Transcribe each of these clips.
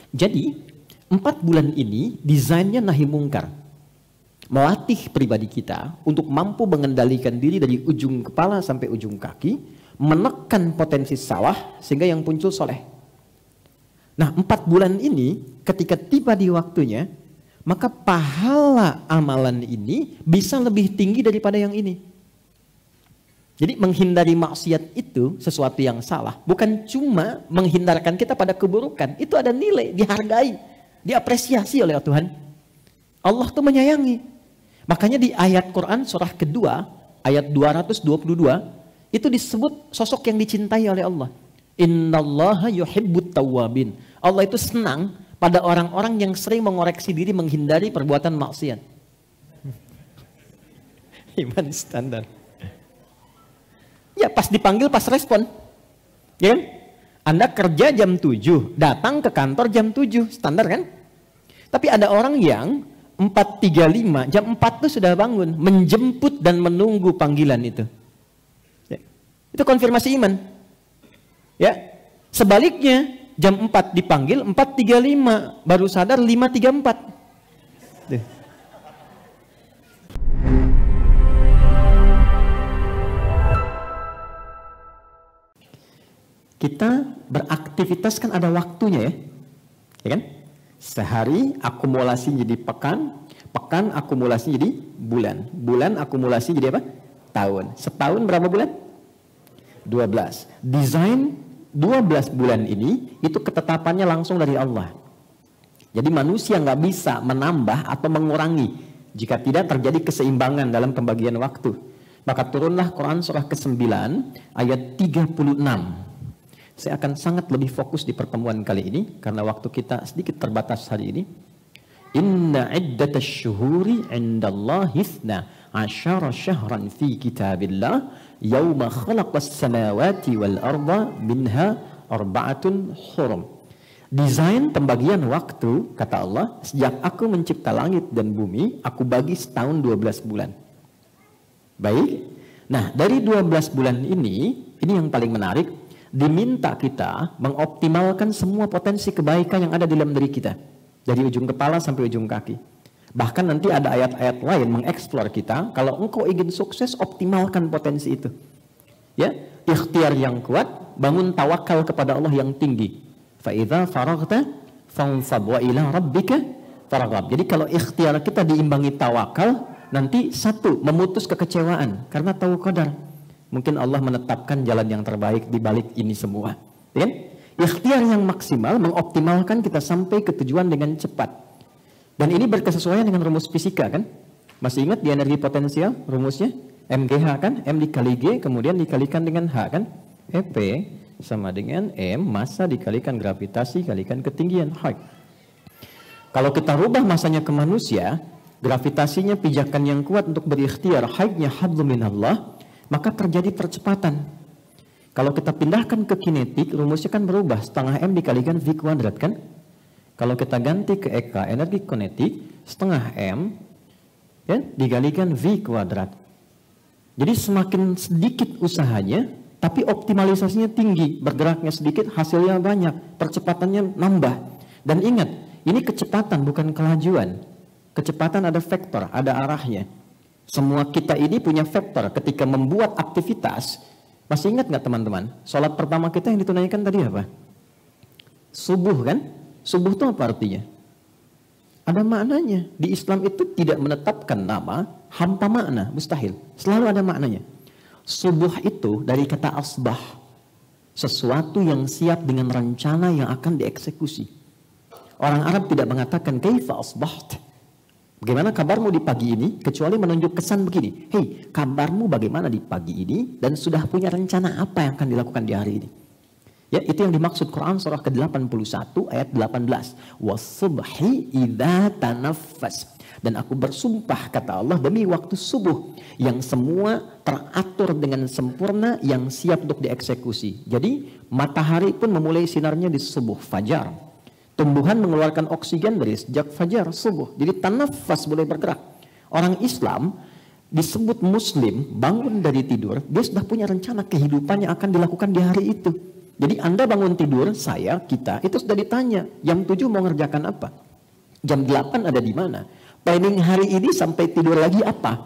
Jadi 4 bulan ini desainnya nahi mungkar. Melatih pribadi kita untuk mampu mengendalikan diri dari ujung kepala sampai ujung kaki, menekan potensi salah sehingga yang muncul soleh. Nah 4 bulan ini ketika tiba di waktunya, maka pahala amalan ini bisa lebih tinggi daripada yang ini. Jadi menghindari maksiat itu sesuatu yang salah. Bukan cuma menghindarkan kita pada keburukan. Itu ada nilai, dihargai, diapresiasi oleh Tuhan. Allah tuh menyayangi. Makanya di ayat Quran surah kedua, ayat 222, itu disebut sosok yang dicintai oleh Allah. Innallaha yuhibbut tawwabin. Allah itu senang pada orang-orang yang sering mengoreksi diri menghindari perbuatan maksiat. Iman standar. Ya pas dipanggil pas respon. Ya kan? Anda kerja jam 7, datang ke kantor jam 7, standar kan? Tapi ada orang yang 4.35, jam 4 tuh sudah bangun, menjemput dan menunggu panggilan itu. Ya. Itu konfirmasi iman. Ya. Sebaliknya, jam 4 dipanggil, 4.35, baru sadar 5.34. Tuh. Kita beraktivitas kan ada waktunya ya kan? Sehari akumulasi jadi pekan, pekan akumulasi jadi bulan, bulan akumulasi jadi apa? Tahun. Setahun berapa bulan? 12. Desain 12 bulan ini itu ketetapannya langsung dari Allah. Jadi manusia nggak bisa menambah atau mengurangi jika tidak terjadi keseimbangan dalam pembagian waktu. Maka turunlah Quran surah ke-9 ayat 36. Saya akan sangat lebih fokus di pertemuan kali ini karena waktu kita sedikit terbatas hari ini. Inna iddatasy syuhuri 'indallahi 12 syahran fi kitabillah yauma khalaqas samawati wal arda minha arba'atun hurum. Desain pembagian waktu kata Allah, sejak aku mencipta langit dan bumi, aku bagi setahun 12 bulan. Baik. Nah, dari 12 bulan ini yang paling menarik. Diminta kita mengoptimalkan semua potensi kebaikan yang ada di dalam diri kita. Dari ujung kepala sampai ujung kaki. Bahkan nanti ada ayat-ayat lain mengeksplor kita. Kalau engkau ingin sukses, optimalkan potensi itu. Ya, ikhtiar yang kuat, bangun tawakal kepada Allah yang tinggi. Fa'idha faraghta fansab wa ila rabbika faraghab. Jadi kalau ikhtiar kita diimbangi tawakal, nanti satu, memutus kekecewaan. Karena tahu qadar. Mungkin Allah menetapkan jalan yang terbaik di balik ini semua. Ya? Ikhtiar yang maksimal mengoptimalkan kita sampai ke tujuan dengan cepat. Dan ini berkesesuaian dengan rumus fisika kan? Masih ingat di energi potensial rumusnya? MGH kan? M dikali G kemudian dikalikan dengan H kan? EP sama dengan M massa dikalikan gravitasi kalikan ketinggian H. Kalau kita rubah masanya ke manusia, gravitasinya pijakan yang kuat untuk berikhtiar, H-nya hablum minallah, maka terjadi percepatan. Kalau kita pindahkan ke kinetik, rumusnya kan berubah, setengah M dikalikan V kuadrat kan? Kalau kita ganti ke EK, energi kinetik, setengah M ya, dikalikan V kuadrat. Jadi semakin sedikit usahanya, tapi optimalisasinya tinggi, bergeraknya sedikit, hasilnya banyak, percepatannya nambah. Dan ingat, ini kecepatan bukan kelajuan. Kecepatan ada vektor, ada arahnya. Semua kita ini punya vektor ketika membuat aktivitas. Masih ingat nggak teman-teman? Sholat pertama kita yang ditunaikan tadi apa? Subuh kan? Subuh itu apa artinya? Ada maknanya. Di Islam itu tidak menetapkan nama hampa makna, mustahil. Selalu ada maknanya. Subuh itu dari kata asbah. Sesuatu yang siap dengan rencana yang akan dieksekusi. Orang Arab tidak mengatakan kaifa asbaht. Bagaimana kabarmu di pagi ini? Kecuali menunjuk kesan begini. Hei, kabarmu bagaimana di pagi ini? Dan sudah punya rencana apa yang akan dilakukan di hari ini? Ya, itu yang dimaksud Quran surah ke-81 ayat 18. Was-subhi idza tanaffas. Dan aku bersumpah kata Allah demi waktu subuh yang semua teratur dengan sempurna yang siap untuk dieksekusi. Jadi matahari pun memulai sinarnya di subuh fajar. Tumbuhan mengeluarkan oksigen dari sejak fajar subuh. Jadi tanafas boleh bergerak. Orang Islam disebut muslim, bangun dari tidur, dia sudah punya rencana kehidupan yang akan dilakukan di hari itu. Jadi Anda bangun tidur, kita, itu sudah ditanya. Jam 7 mau ngerjakan apa? Jam 8 ada di mana? Planning hari ini sampai tidur lagi apa?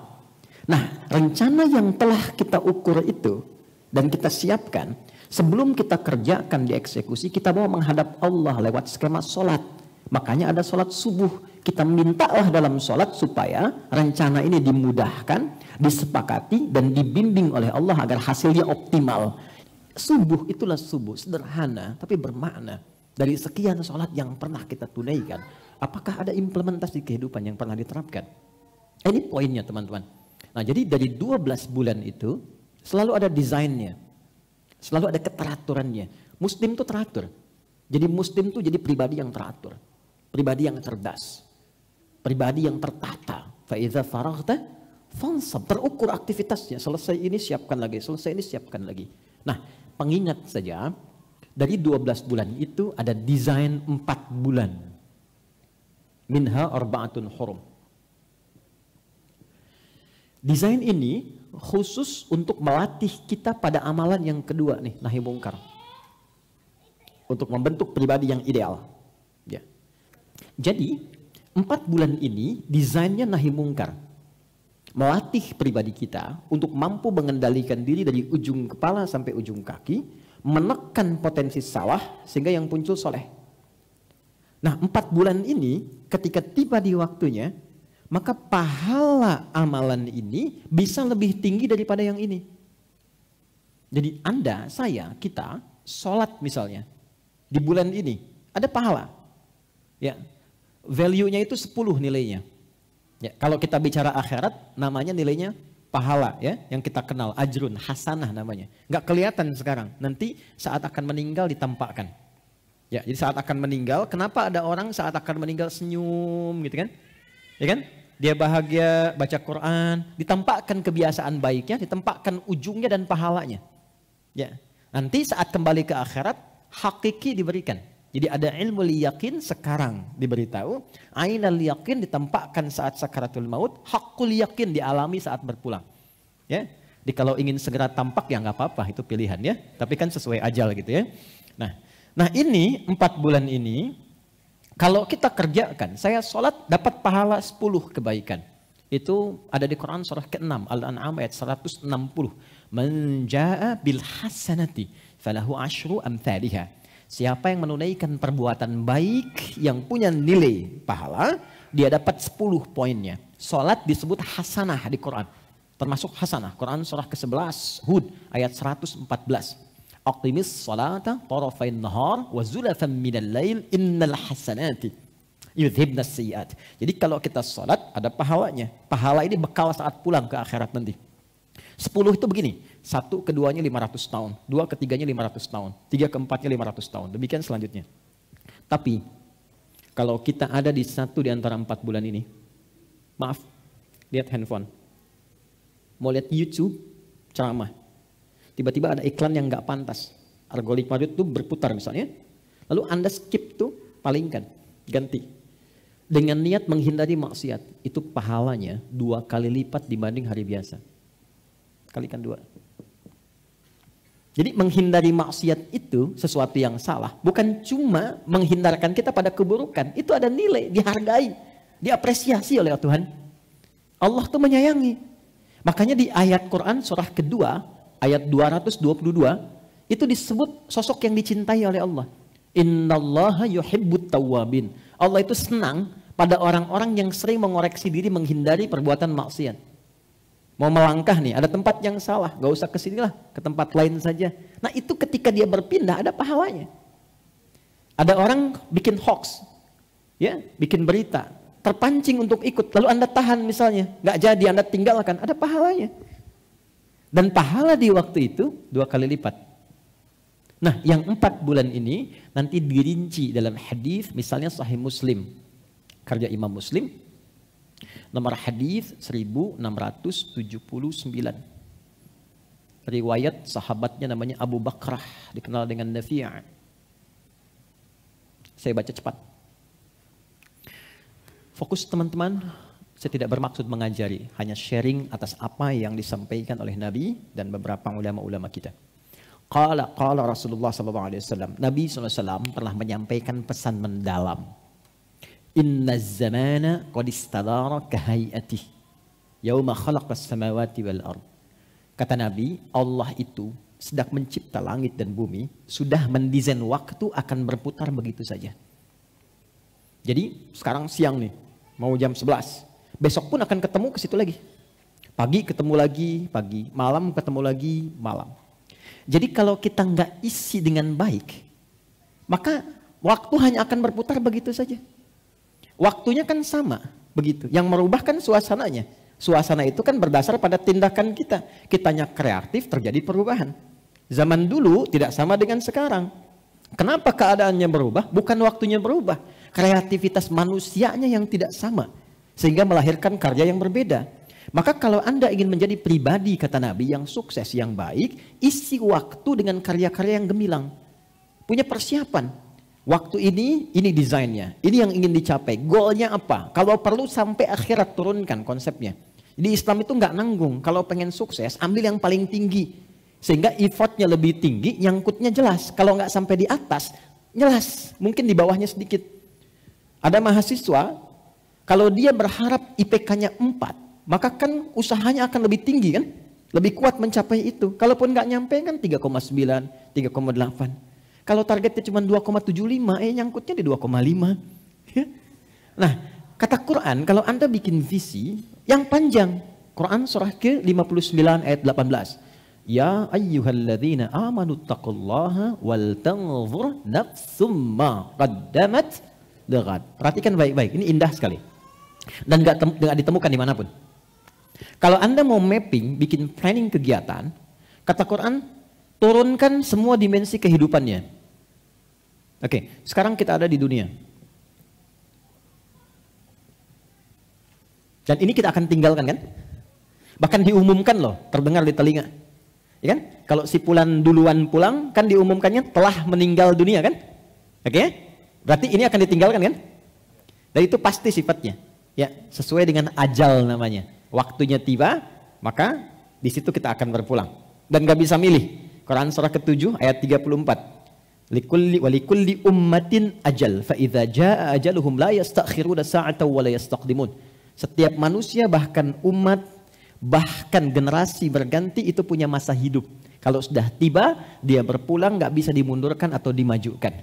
Nah, rencana yang telah kita ukur itu dan kita siapkan, sebelum kita kerjakan dieksekusi, kita mau menghadap Allah lewat skema sholat. Makanya ada sholat subuh. Kita mintalah dalam sholat supaya rencana ini dimudahkan, disepakati, dan dibimbing oleh Allah agar hasilnya optimal. Subuh itulah subuh, sederhana tapi bermakna. Dari sekian sholat yang pernah kita tunaikan, apakah ada implementasi kehidupan yang pernah diterapkan? Ini poinnya teman-teman. Nah, jadi dari 12 bulan itu selalu ada desainnya, selalu ada keteraturannya. Muslim itu teratur. Jadi Muslim itu jadi pribadi yang teratur, pribadi yang cerdas, pribadi yang tertata. Fa idza faraghta fansab, terukur aktivitasnya. Selesai ini siapkan lagi, selesai ini siapkan lagi. Nah, pengingat saja, dari 12 bulan itu ada desain 4 bulan. Minha arba'atun hurum. Desain ini khusus untuk melatih kita pada amalan yang kedua nih, nahi mungkar. Untuk membentuk pribadi yang ideal. Ya. Jadi, 4 bulan ini desainnya nahi mungkar. Melatih pribadi kita untuk mampu mengendalikan diri dari ujung kepala sampai ujung kaki, menekan potensi salah sehingga yang muncul soleh. Nah, 4 bulan ini ketika tiba di waktunya, maka pahala amalan ini bisa lebih tinggi daripada yang ini. Jadi Anda, saya, kita sholat misalnya di bulan ini ada pahala. Ya, value-nya itu 10 nilainya. Ya, kalau kita bicara akhirat, namanya nilainya pahala, ya, yang kita kenal, ajrun, hasanah namanya. Nggak kelihatan sekarang, nanti saat akan meninggal ditampakkan. Ya, jadi saat akan meninggal, kenapa ada orang saat akan meninggal senyum gitu kan? Ya kan? Dia bahagia, baca Quran, ditampakkan kebiasaan baiknya, ditampakkan ujungnya dan pahalanya. Ya, nanti saat kembali ke akhirat, hakiki diberikan. Jadi ada ilmu yakin sekarang diberitahu, ainal yakin ditampakkan saat sakaratul maut, hakul yakin dialami saat berpulang. Ya, jadi kalau ingin segera tampak ya nggak apa-apa, itu pilihan ya. Tapi kan sesuai ajal gitu ya. Nah ini 4 bulan ini, kalau kita kerjakan, saya sholat dapat pahala 10 kebaikan. Itu ada di Quran surah ke-6, Al-An'am ayat 160. Man jaa bil hasanati falahu asyru amthaliha. Siapa yang menunaikan perbuatan baik yang punya nilai pahala, dia dapat 10 poinnya. Salat disebut hasanah di Quran. Termasuk hasanah. Quran surah ke-11 Hud ayat 114. Aqimis salata tarafain nahar wa zulafan minal lail innal hasanati yudhibnas sayyiat. Jadi kalau kita salat ada pahalanya. Pahala ini bekal saat pulang ke akhirat nanti. 10 itu begini, 1 keduanya 500 tahun, 2 ketiganya 500 tahun, 3 keempatnya 500 tahun, demikian selanjutnya. Tapi, kalau kita ada di satu di antara 4 bulan ini, maaf, lihat handphone, mau lihat YouTube, ceramah, tiba-tiba ada iklan yang gak pantas, algoritma YouTube berputar misalnya, lalu Anda skip tuh, palingkan, ganti. Dengan niat menghindari maksiat, itu pahalanya 2 kali lipat dibanding hari biasa. Kalikan 2. Jadi menghindari maksiat itu sesuatu yang salah. Bukan cuma menghindarkan kita pada keburukan. Itu ada nilai, dihargai, diapresiasi oleh Tuhan. Allah tuh menyayangi. Makanya di ayat Quran surah kedua, ayat 222, itu disebut sosok yang dicintai oleh Allah. Innallaha yuhibbut tawwabin. Allah itu senang pada orang-orang yang sering mengoreksi diri menghindari perbuatan maksiat. Mau melangkah nih, ada tempat yang salah, gak usah ke sini lah, ke tempat lain saja. Nah itu ketika dia berpindah ada pahalanya. Ada orang bikin hoax, ya, bikin berita, terpancing untuk ikut, lalu Anda tahan misalnya, gak jadi Anda tinggalkan, ada pahalanya. Dan pahala di waktu itu 2 kali lipat. Nah yang 4 bulan ini nanti dirinci dalam hadis, misalnya Sahih Muslim, karya Imam Muslim. Nomor hadis 1679. Riwayat sahabatnya namanya Abu Bakrah, dikenal dengan Nafi'. Saya baca cepat. Fokus teman-teman, saya tidak bermaksud mengajari, hanya sharing atas apa yang disampaikan oleh Nabi dan beberapa ulama-ulama kita. Qala Rasulullah SAW. Nabi SAW pernah menyampaikan pesan mendalam. Inna zamana qad istadara kahayatih. Yauma khalaqas samawati wal ard. Kata Nabi, Allah itu sedang mencipta langit dan bumi, sudah mendesain waktu akan berputar begitu saja. Jadi sekarang siang nih, mau jam 11. Besok pun akan ketemu ke situ lagi. Pagi ketemu lagi, pagi. Malam ketemu lagi, malam. Jadi kalau kita nggak isi dengan baik, maka waktu hanya akan berputar begitu saja. Waktunya kan sama, begitu. Yang merubah kan suasananya. Suasana itu kan berdasar pada tindakan kita. Kitanya kreatif, terjadi perubahan. Zaman dulu tidak sama dengan sekarang. Kenapa keadaannya berubah? Bukan waktunya berubah. Kreativitas manusianya yang tidak sama. Sehingga melahirkan karya yang berbeda. Maka kalau Anda ingin menjadi pribadi, kata Nabi, yang sukses, yang baik, isi waktu dengan karya-karya yang gemilang. Punya persiapan. Waktu ini desainnya. Ini yang ingin dicapai. Goalnya apa? Kalau perlu sampai akhirat turunkan konsepnya. Jadi Islam itu nggak nanggung. Kalau pengen sukses, ambil yang paling tinggi. Sehingga effortnya lebih tinggi, nyangkutnya jelas. Kalau nggak sampai di atas, jelas. Mungkin di bawahnya sedikit. Ada mahasiswa, kalau dia berharap IPK-nya 4, maka kan usahanya akan lebih tinggi kan? Lebih kuat mencapai itu. Kalaupun nggak nyampe kan 3,9, 3,8. Kalau targetnya cuma 2,75, nyangkutnya di 2,5. Nah, kata Quran, kalau Anda bikin visi yang panjang. Quran surah ke-59 ayat 18. Ya ayyuhalladzina amanu taqullaha wal tanzur nafsum ma qaddamat lighad. Perhatikan baik-baik, ini indah sekali. Dan nggak ditemukan dimanapun. Kalau Anda mau mapping, bikin planning kegiatan, kata Quran, turunkan semua dimensi kehidupannya. Oke, sekarang kita ada di dunia. Dan ini kita akan tinggalkan kan? Bahkan diumumkan loh, terdengar di telinga. Ya kan? Kalau si Fulan duluan pulang, kan diumumkannya telah meninggal dunia kan? Oke? Berarti ini akan ditinggalkan kan? Dan itu pasti sifatnya. Ya, sesuai dengan ajal namanya. Waktunya tiba, maka di situ kita akan berpulang. Dan gak bisa milih. Quran surah ke-7 ayat 34. Walikulli ummatin ajal fa idza jaa ajaluhum la yastakhiruna sa'atan wa la yastaqdimun. Setiap manusia, bahkan umat, bahkan generasi berganti itu punya masa hidup. Kalau sudah tiba, dia berpulang, nggak bisa dimundurkan atau dimajukan.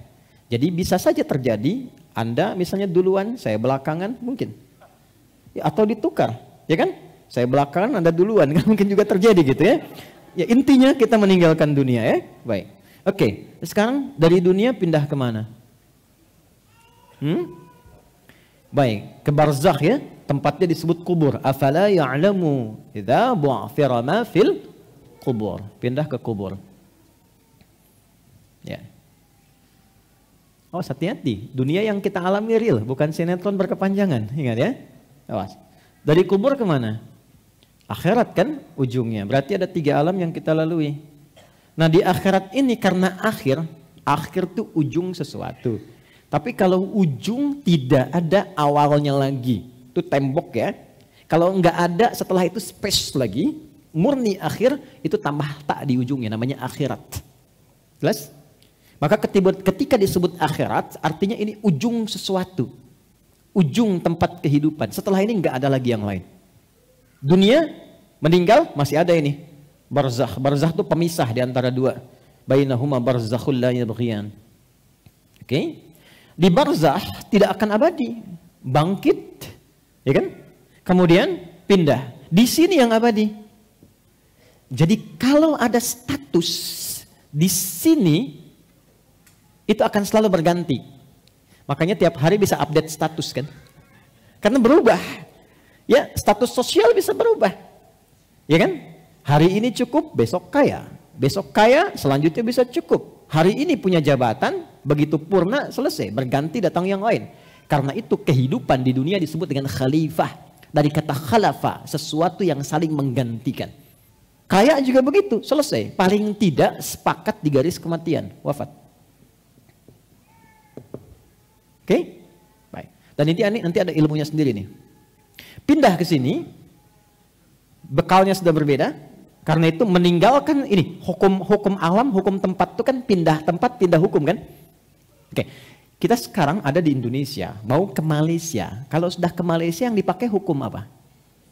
Jadi bisa saja terjadi, Anda misalnya duluan, saya belakangan, mungkin. Ya, atau ditukar, ya kan? Saya belakangan, Anda duluan, kan mungkin juga terjadi gitu ya. Ya intinya kita meninggalkan dunia ya. Baik. Oke, sekarang dari dunia pindah kemana? Baik, ke barzakh ya. Tempatnya disebut kubur. Afala ya'lamu idza bu'thira ma fil kubur. Pindah ke kubur. Ya. Oh, hati-hati. Dunia yang kita alami real, bukan sinetron berkepanjangan. Ingat ya. Awas. Dari kubur kemana? Akhirat kan ujungnya. Berarti ada 3 alam yang kita lalui. Nah di akhirat ini karena akhir itu ujung sesuatu. Tapi kalau ujung tidak ada awalnya lagi. Itu tembok ya. Kalau nggak ada setelah itu space lagi, murni akhir, itu tambah tak di ujungnya, namanya akhirat. Jelas? Maka ketika disebut akhirat, artinya ini ujung sesuatu. Ujung tempat kehidupan. Setelah ini nggak ada lagi yang lain. Dunia, meninggal, masih ada ini. Barzakh. Barzakh itu pemisah di antara dua. Bainahuma barzakhul la yabghiyan. Oke? Di barzakh tidak akan abadi. Bangkit. Ya kan? Kemudian pindah. Di sini yang abadi. Jadi kalau ada status di sini, itu akan selalu berganti. Makanya tiap hari bisa update status kan? Karena berubah. Ya, status sosial bisa berubah. Ya kan? Hari ini cukup, besok kaya. Besok kaya, selanjutnya bisa cukup. Hari ini punya jabatan, begitu purna, selesai. Berganti datang yang lain. Karena itu kehidupan di dunia disebut dengan khalifah. Dari kata khalafa, sesuatu yang saling menggantikan. Kaya juga begitu, selesai. Paling tidak sepakat di garis kematian, wafat. Oke? Baik. Dan nanti ada ilmunya sendiri nih. Pindah ke sini, bekalnya sudah berbeda, Karena itu meninggalkan ini hukum alam, hukum tempat itu kan pindah tempat, pindah hukum kan? Oke. Kita sekarang ada di Indonesia, mau ke Malaysia. Kalau sudah ke Malaysia yang dipakai hukum apa?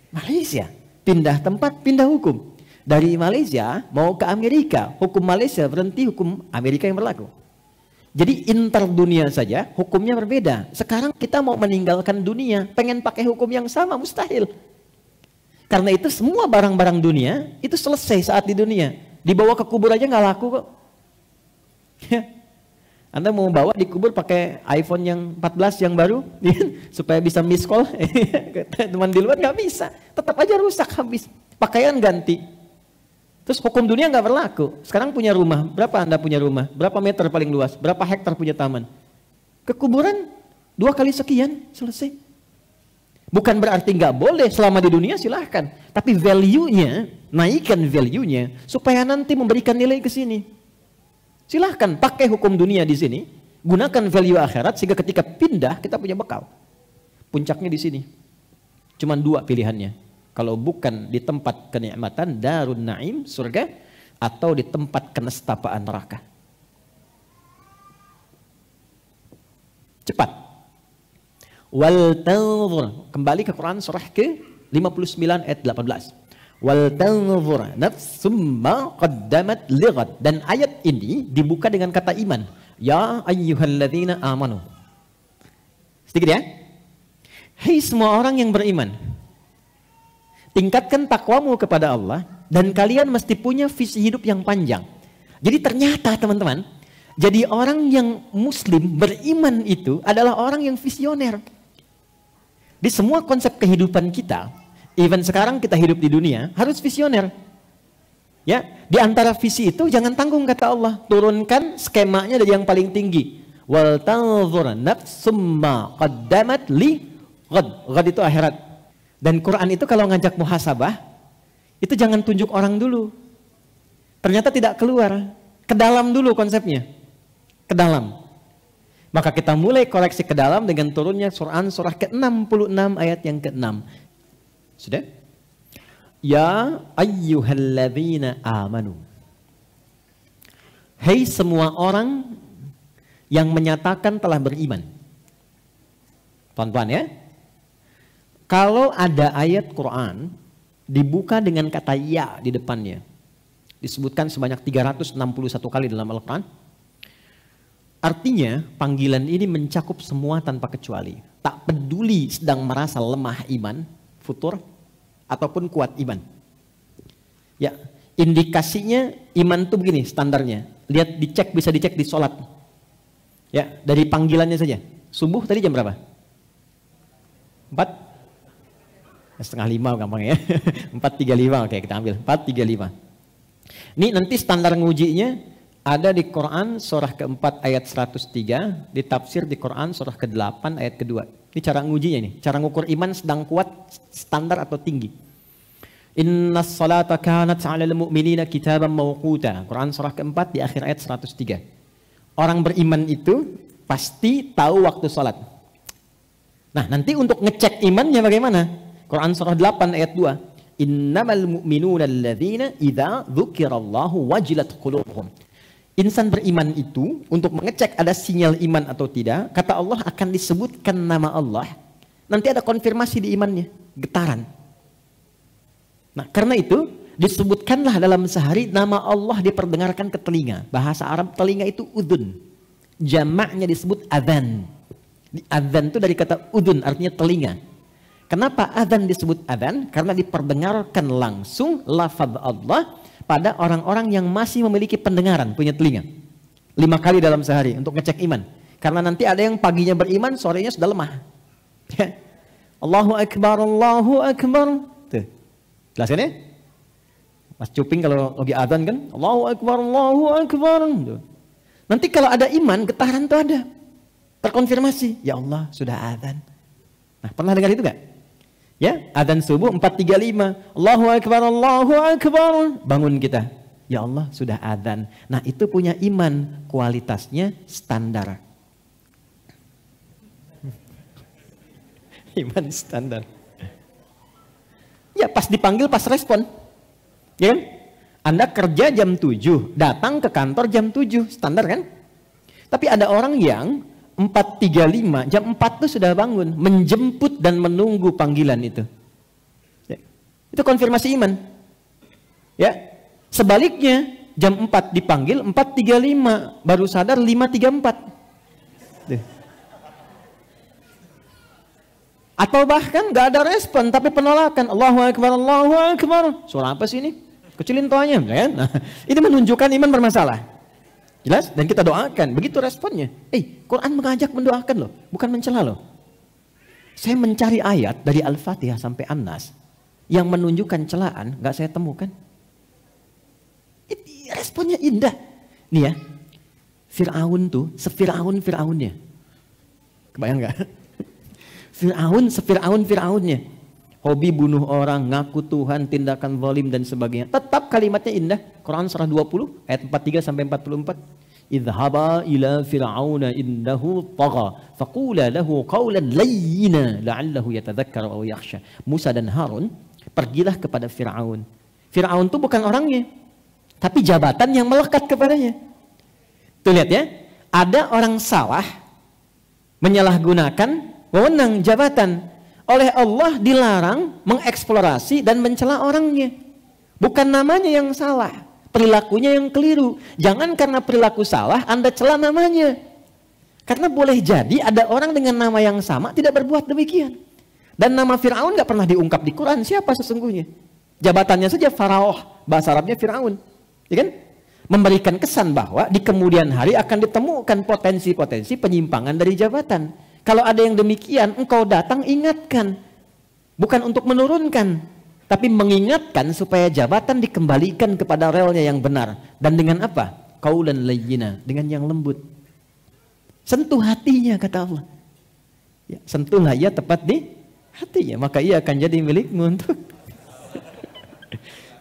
Malaysia. Pindah tempat, pindah hukum. Dari Malaysia mau ke Amerika, hukum Malaysia berhenti, hukum Amerika yang berlaku. Jadi inter dunia saja hukumnya berbeda. Sekarang kita mau meninggalkan dunia, pengen pakai hukum yang sama, mustahil. Karena itu semua barang-barang dunia itu selesai saat di dunia. Dibawa ke kubur aja nggak laku kok. Anda mau bawa di kubur pakai iPhone yang 14 yang baru supaya bisa miss call. Teman di luar nggak bisa. Tetap aja rusak habis. Pakaian ganti. Terus hukum dunia nggak berlaku. Sekarang punya rumah. Berapa Anda punya rumah? Berapa meter paling luas? Berapa hektar punya taman? Ke kuburan 2 kali sekian selesai. Bukan berarti nggak boleh selama di dunia silahkan. Tapi value-nya, naikkan value-nya supaya nanti memberikan nilai ke sini. Silahkan pakai hukum dunia di sini, gunakan value akhirat sehingga ketika pindah kita punya bekal. Puncaknya di sini. Cuman 2 pilihannya. Kalau bukan di tempat kenikmatan darun naim surga atau di tempat kenestapaan neraka. Cepat. Wal tanzur, kembali ke Quran surah ke-59 ayat 18. Wal tanzur nafsum ma qaddamat lighad, dan ayat ini dibuka dengan kata iman. Ya ayyuhalladzina amanu. Sedikit ya. Hei semua orang yang beriman, tingkatkan takwamu kepada Allah dan kalian mesti punya visi hidup yang panjang. Jadi ternyata teman-teman, jadi orang yang muslim beriman itu adalah orang yang visioner. Di semua konsep kehidupan kita, even sekarang kita hidup di dunia, harus visioner. Ya, di antara visi itu jangan tanggung kata Allah, turunkan skemanya dari yang paling tinggi. Wal tanzur nafsum ma qaddamat li ghad. Ghad itu akhirat. Dan Quran itu kalau ngajak muhasabah, itu jangan tunjuk orang dulu. Ternyata tidak keluar, ke dalam dulu konsepnya. Ke dalam. Maka kita mulai koreksi ke dalam dengan turunnya surah ke-66 ayat yang ke-6. Sudah? Ya ayyuhalladzina amanu. Hei semua orang yang menyatakan telah beriman. Tuan-tuan ya. Kalau ada ayat Quran dibuka dengan kata ya di depannya. Disebutkan sebanyak 361 kali dalam Al-Quran. Artinya panggilan ini mencakup semua tanpa kecuali. Tak peduli sedang merasa lemah iman, futur, ataupun kuat iman. Ya, indikasinya iman itu begini standarnya. Lihat, bisa dicek di sholat. Ya, dari panggilannya saja. Subuh tadi jam berapa? 4:30 gampang ya. 4:35, oke kita ambil. 4:35. Ini nanti standar ngujinya ada di Quran surah ke-4 ayat 103, ditafsir di Quran surah ke-8 ayat ke-2. Ini cara ngujinya ini, cara ngukur iman sedang kuat, standar atau tinggi. Innas salata kanat 'alal mu'minina kitaban mawquta. Quran surah ke-4 di akhir ayat 103. Orang beriman itu pasti tahu waktu salat. Nah, nanti untuk ngecek imannya bagaimana? Quran surah 8 ayat 2. Innamal mu'minuna alladzina idza dzukirallahu wajilat qulubuhum. Insan beriman itu untuk mengecek ada sinyal iman atau tidak, kata Allah akan disebutkan nama Allah. Nanti ada konfirmasi di imannya, getaran. Nah, karena itu disebutkanlah dalam sehari nama Allah diperdengarkan ke telinga. Bahasa Arab telinga itu udun. Jamaknya disebut adzan. Adzan itu dari kata udun, artinya telinga. Kenapa adzan disebut adzan? Karena diperdengarkan langsung lafaz Allah pada orang-orang yang masih memiliki pendengaran, punya telinga. 5 kali dalam sehari untuk ngecek iman. Karena nanti ada yang paginya beriman, sorenya sudah lemah. Allahu Akbar, Allahu Akbar. Tuh. Jelas kan ya? Mas Cuping kalau lagi adzan kan, Allahu Akbar, Allahu Akbar. Tuh. Nanti kalau ada iman, getaran tuh ada. Terkonfirmasi, ya Allah sudah adzan. Nah, pernah dengar itu gak? Ya, adzan subuh 4:35. Allahu Akbar, Allahu Akbar. Bangun kita. Ya Allah, sudah adzan. Nah, itu punya iman, kualitasnya standar. Iman standar. Ya, pas dipanggil, pas respon. Ya kan? Anda kerja jam 7, datang ke kantor jam 7, standar kan? Tapi ada orang yang 4.35, jam 4 tuh sudah bangun, menjemput dan menunggu panggilan itu. Ya. Itu konfirmasi iman. Ya. Sebaliknya, jam 4 dipanggil, 4.35, baru sadar 5.34. Tuh. Atau bahkan gak ada respon, tapi penolakan. Allahu Akbar, Allahu Akbar. Suara apa sih ini? Kecilin toanya, kan? Nah, ini menunjukkan iman bermasalah. Jelas? Dan kita doakan. Begitu responnya. Quran mengajak mendoakan loh, bukan mencela loh. Saya mencari ayat dari Al-Fatihah sampai An-Nas yang menunjukkan celaan, nggak saya temukan. Responnya indah. Nih ya, Fir'aun tuh Fir'aunnya. Kebayang nggak? Fir'aunnya. Hobi bunuh orang, ngaku Tuhan, tindakan zalim dan sebagainya. Tetap kalimatnya indah. Quran surah 20 ayat 43 sampai 44. Idhaba ila fir'auna innahu tagha faqula lahu qawlan layyina la'allahu yatadhakkar aw yakhsha. Musa dan Harun pergilah kepada Fir'aun. Fir'aun itu bukan orangnya, tapi jabatan yang melekat kepadanya. Tuh lihat ya, ada orang salah menyalahgunakan wewenang jabatan. Oleh Allah dilarang mengeksplorasi dan mencela orangnya. Bukan namanya yang salah, perilakunya yang keliru. Jangan karena perilaku salah Anda cela namanya. Karena boleh jadi ada orang dengan nama yang sama tidak berbuat demikian. Dan nama Fir'aun gak pernah diungkap di Quran siapa sesungguhnya. Jabatannya saja Faraoh, bahasa Arabnya Fir'aun. Ya kan? Memberikan kesan bahwa di kemudian hari akan ditemukan potensi-potensi penyimpangan dari jabatan. Kalau ada yang demikian, engkau datang ingatkan. Bukan untuk menurunkan, tapi mengingatkan supaya jabatan dikembalikan kepada relnya yang benar. Dan dengan apa? Qaulan layyina, dengan yang lembut. Sentuh hatinya, kata Allah. Ya, sentuhlah ia tepat di hatinya, maka ia akan jadi milikmu untuk.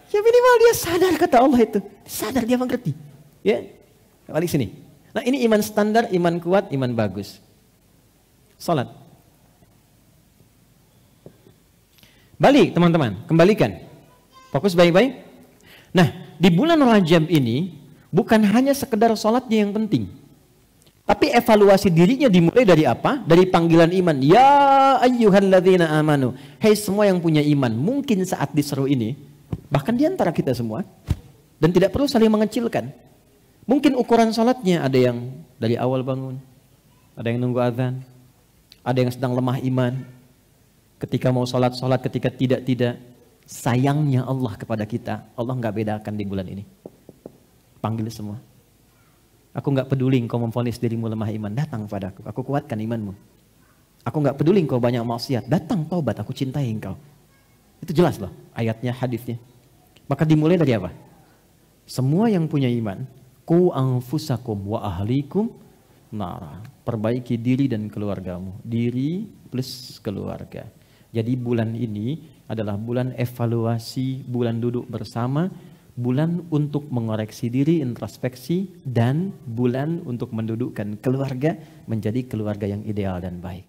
Ya minimal dia sadar, kata Allah itu. Sadar, dia mengerti. Ya, balik sini. Nah ini iman standar, iman kuat, iman bagus. Salat. Balik teman-teman, kembalikan. Fokus baik-baik. Nah, di bulan Rajab ini bukan hanya sekedar salatnya yang penting. Tapi evaluasi dirinya dimulai dari apa? Dari panggilan iman. Ya ayyuhalladzina amanu. Hei semua yang punya iman, mungkin saat diseru ini, bahkan di antara kita semua, dan tidak perlu saling mengecilkan. Mungkin ukuran salatnya ada yang dari awal bangun, ada yang nunggu azan, ada yang sedang lemah iman, ketika mau sholat, ketika tidak. Sayangnya Allah kepada kita, Allah nggak bedakan di bulan ini. Panggil semua. Aku nggak peduli engkau memvonis dirimu lemah iman, datang padaku, aku kuatkan imanmu. Aku nggak peduli engkau banyak maksiat, datang taubat, aku cintai engkau. Itu jelas loh ayatnya, hadisnya. Maka dimulai dari apa? Semua yang punya iman, qu anfusakum wa ahlikum nara. Perbaiki diri dan keluargamu. Diri plus keluarga. Jadi bulan ini adalah bulan evaluasi, bulan duduk bersama, bulan untuk mengoreksi diri, introspeksi, dan bulan untuk mendudukkan keluarga menjadi keluarga yang ideal dan baik.